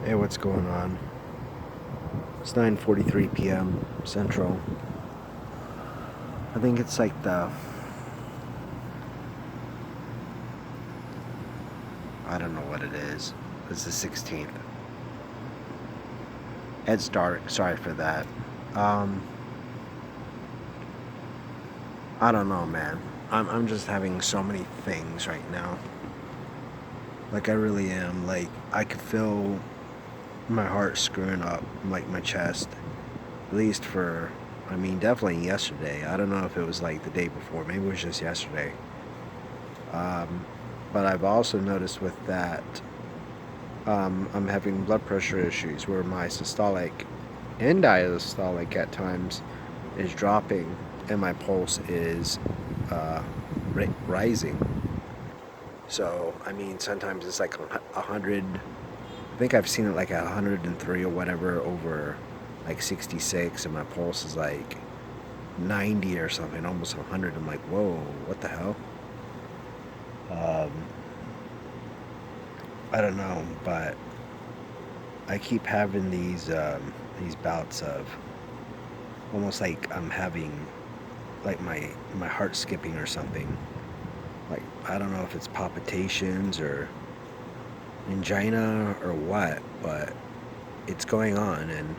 Hey, what's going on? It's 9:43 p.m. Central. I think it's like I don't know what it is. It's the 16th. It's dark. Sorry for that. Um, I don't know, man. I'm just having so many things right now. Like I really am. Like I could feel my heart screwing up, like my chest. At least for, I mean, definitely yesterday. I don't know if it was like the day before. Maybe it was just yesterday. Um, but I've also noticed with that I'm having blood pressure issues where my systolic and diastolic at times is dropping and my pulse is uh, rising. So, I mean, sometimes it's like 100. I think I've seen it like at 103 or whatever over like 66, and my pulse is like 90 or something, almost 100. I'm like, whoa, what the hell? Um, I don't know, but I keep having these bouts of almost like I'm having like my heart skipping or something. Like I don't know if it's palpitations or angina or what, but it's going on, and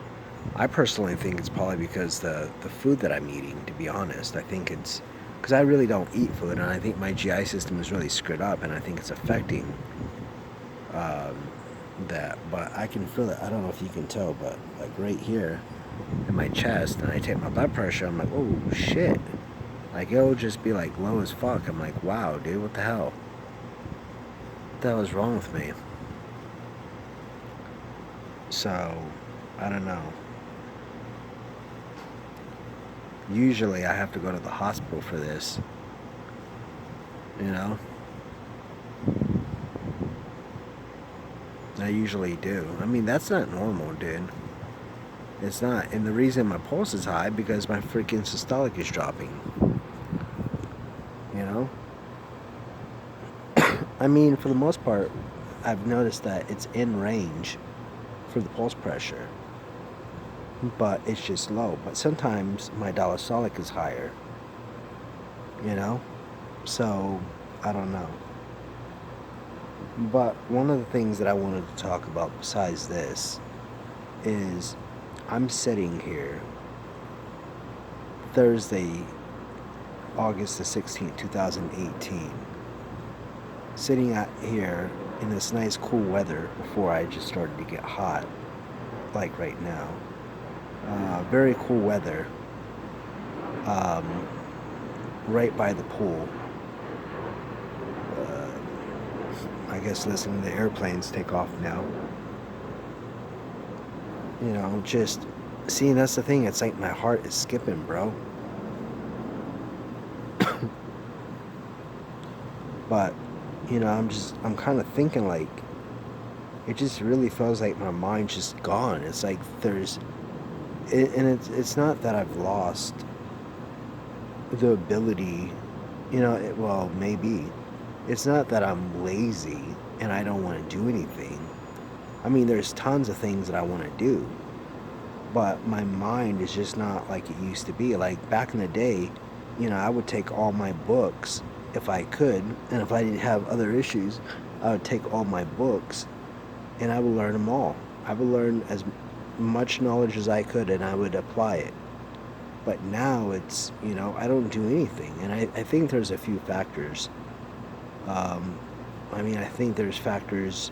I personally think it's probably because the food that I'm eating. To be honest, I think it's because I really don't eat food, and I think my GI system is really screwed up, and I think it's affecting um, that. But I can feel it. I don't know if you can tell, but like right here in my chest, and I take my blood pressure. I'm like, oh shit! Like it'll just be like low as fuck. I'm like, wow, dude, what the hell? What the hell is wrong with me? So, I don't know. Usually I have to go to the hospital for this, you know? I usually do. I mean, that's not normal, dude. It's not. And the reason my pulse is high because my freaking systolic is dropping, you know? I mean, for the most part, I've noticed that it's in range for the pulse pressure, but it's just low. But sometimes my diastolic is higher, you know? So, I don't know. But one of the things that I wanted to talk about besides this is I'm sitting here Thursday, August the 16th, 2018, sitting out here in this nice cool weather before I just started to get hot, like right now. Very cool weather, um, right by the pool. Uh, I guess listening to the airplanes take off now. You know, just seeing that's the thing. It's like my heart is skipping, bro. But I'm kind of thinking like it just really feels like my mind's just gone. It's like and it's not that I've lost the ability, well, maybe. It's not that I'm lazy and I don't want to do anything. I mean, there's tons of things that I want to do, but my mind is just not like it used to be. Like back in the day, I would take all my books if I could, and if I didn't have other issues, I would take all my books and I would learn them all. I would learn as much knowledge as I could and I would apply it. But now it's, I don't do anything. And I think there's a few factors. Um, I mean, I think there's factors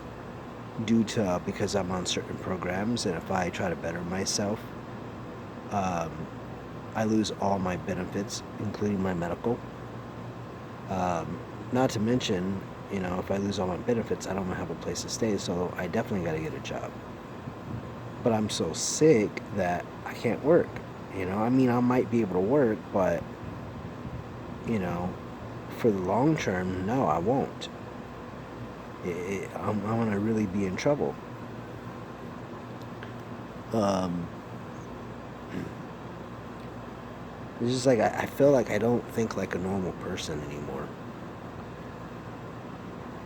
due to because I'm on certain programs, and if I try to better myself, um, I lose all my benefits, including my medical. Um, Not to mention, if I lose all my benefits, I don't have a place to stay, so I definitely got to get a job. But I'm so sick that I can't work. I mean, I might be able to work, but, you know, for the long term, no, I won't. I'm going to really be in trouble. Um, it's just like I feel like I don't think like a normal person anymore.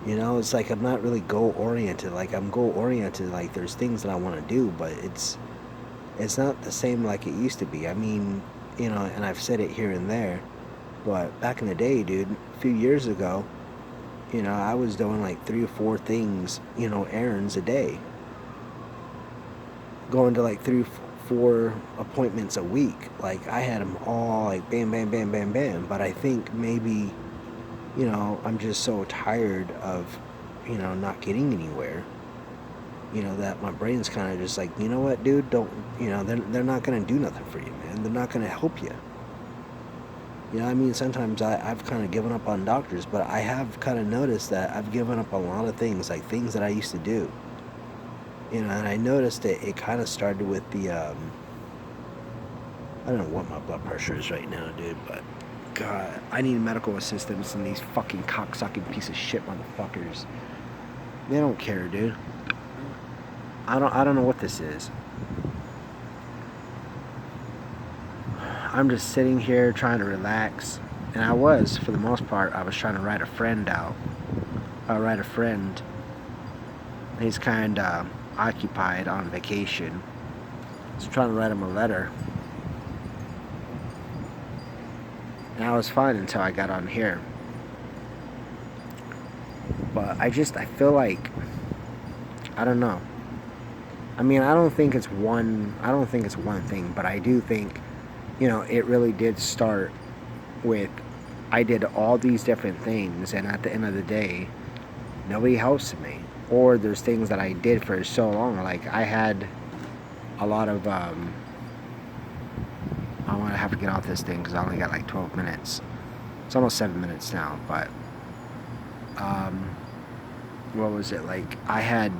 You know, it's like I'm not really goal oriented. Like I'm goal oriented. Like there's things that I want to do, but it's not the same like it used to be. I mean, you know, and I've said it here and there, but back in the day, dude, a few years ago, you know, I was doing like 3 or 4 things, you know, errands a day, going to like 3 or 4 appointments a week. Like I had them all like bam, bam, bam, bam, bam. But I think maybe, you know, I'm just so tired of, you know, not getting anywhere. You know, that my brain's kind of just like, you know what, dude, don't, you know, they're not going to do nothing for you, man. They're not going to help you. You know, I mean, sometimes I've kind of given up on doctors, but I have kind of noticed that I've given up on a lot of things, like things that I used to do. You know, and I noticed it kind of started with I don't know what my blood pressure is right now, dude, but God, I need medical assistance and these fucking cocksucking piece of shit motherfuckers. They don't care, dude. I don't know what this is. I'm just sitting here trying to relax. And I was, for the most part, I was trying to write a friend out. Write a friend. He's kind of occupied on vacation. I was trying to write him a letter. And I was fine until I got on here. But I feel like, I don't know. I mean, I don't think it's one thing, but I do think, you know, it really did start with, I did all these different things, and at the end of the day, nobody helps me. Or there's things that I did for so long. Like, I had a lot of, I'm going to have to get off this thing because I only got like 12 minutes. It's almost 7 minutes now, but, what was it? Like, I had,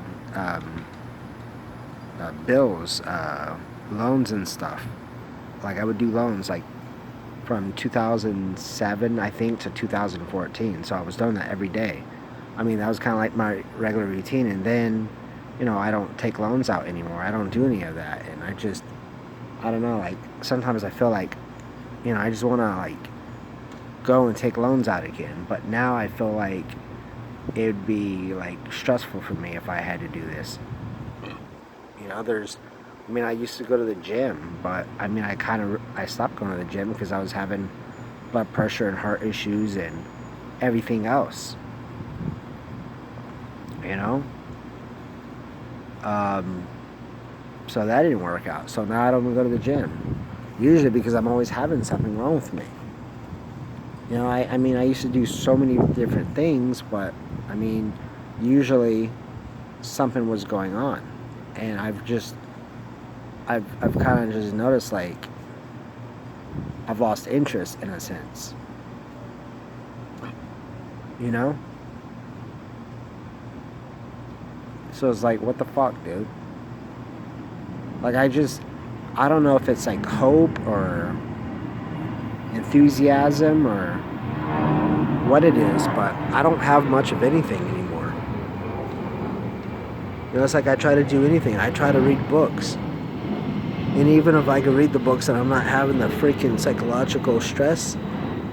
bills, loans and stuff. Like, I would do loans, like, from 2007, I think, to 2014. So I was doing that every day. I mean, that was kind of like my regular routine. And then, you know, I don't take loans out anymore. I don't do any of that. And I don't know, like, sometimes I feel like, you know, I just want to, like, go and take loans out again. But now I feel like it would be, like, stressful for me if I had to do this. You know, I mean, I used to go to the gym, but I mean, I stopped going to the gym because I was having blood pressure and heart issues and everything else. You know? So that didn't work out. So now I don't go to the gym. Usually because I'm always having something wrong with me. You know, I mean, I used to do so many different things, but I mean, usually something was going on. And I've kind of just noticed, like, I've lost interest in a sense. You know? So it's like, what the fuck, dude? Like, I don't know if it's like hope or enthusiasm or what it is, but I don't have much of anything anymore. You know, it's like I try to do anything. I try to read books. And even if I can read the books and I'm not having the freaking psychological stress,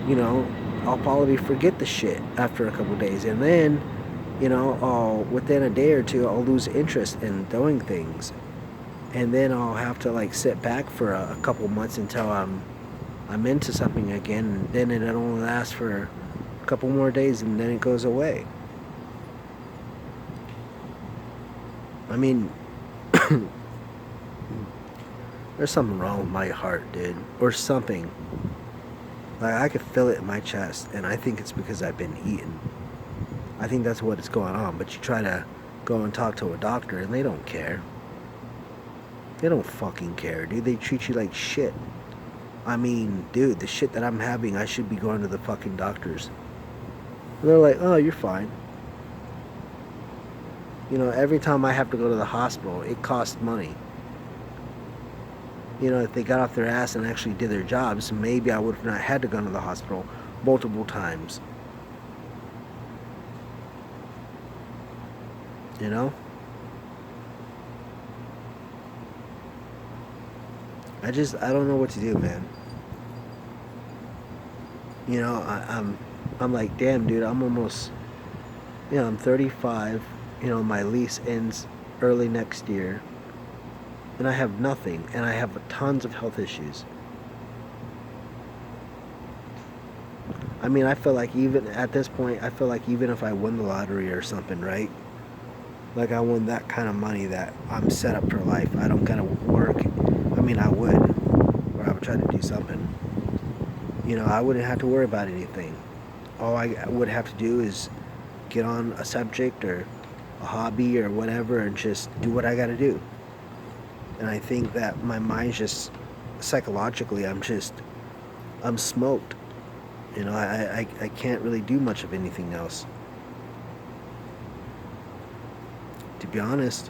you know, I'll probably forget the shit after a couple of days. And then, you know, within a day or two, I'll lose interest in doing things. And then I'll have to, like, sit back for a couple months until I'm into something again. And then it only lasts for a couple more days and then it goes away. I mean, there's something wrong with my heart, dude. Or something. Like, I could feel it in my chest, and I think it's because I've been eating. I think that's what is going on. But you try to go and talk to a doctor, and they don't care. They don't fucking care, dude. They treat you like shit. I mean, dude, the shit that I'm having, I should be going to the fucking doctors. And they're like, oh, you're fine. You know, every time I have to go to the hospital, it costs money. You know, if they got off their ass and actually did their jobs, maybe I would have not had to go to the hospital multiple times. You know? I don't know what to do, man. You know, I'm like, damn, dude, I'm almost I'm 35. My lease ends early next year, and I have nothing, and I have tons of health issues. I mean, I feel like even at this point, I feel like even if I win the lottery or something, right? Like I won that kind of money that I'm set up for life. I don't gotta work. I mean, I would, or I would try to do something. I wouldn't have to worry about anything. All I would have to do is get on a subject or a hobby or whatever and just do what I gotta do. And I think that my mind's just psychologically, I'm smoked. I can't really do much of anything else. To be honest,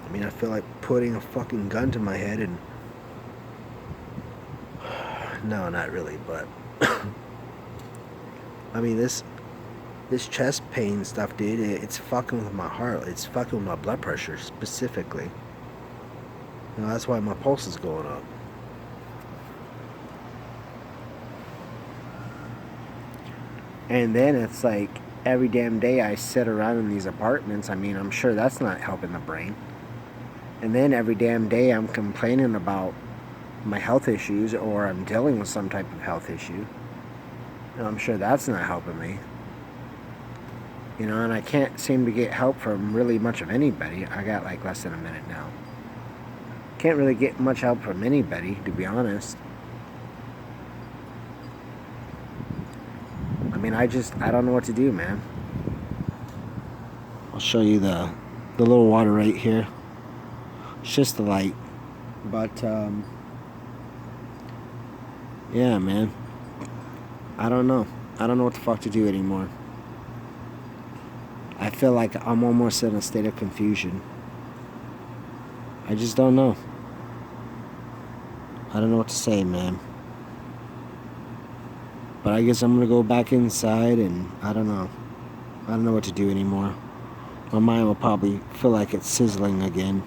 I mean, I feel like putting a fucking gun to my head and. No, not really, but. I mean, this chest pain stuff, dude, it's fucking with my heart. It's fucking with my blood pressure specifically. That's why my pulse is going up. And then it's like every damn day I sit around in these apartments. I mean, I'm sure that's not helping the brain. And then every damn day I'm complaining about my health issues or I'm dealing with some type of health issue. And I'm sure that's not helping me. And I can't seem to get help from really much of anybody. I got like less than a minute now. Can't really get much help from anybody, to be honest. I mean, I don't know what to do, man. I'll show you the little water right here. It's just the light. But, yeah, man. I don't know. I don't know what the fuck to do anymore. I feel like I'm almost in a state of confusion. I just don't know. I don't know what to say, man. But I guess I'm gonna go back inside and I don't know. I don't know what to do anymore. My mind will probably feel like it's sizzling again.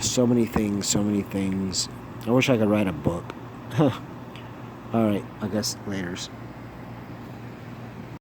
So many things, so many things. I wish I could write a book. Alright, I guess laters.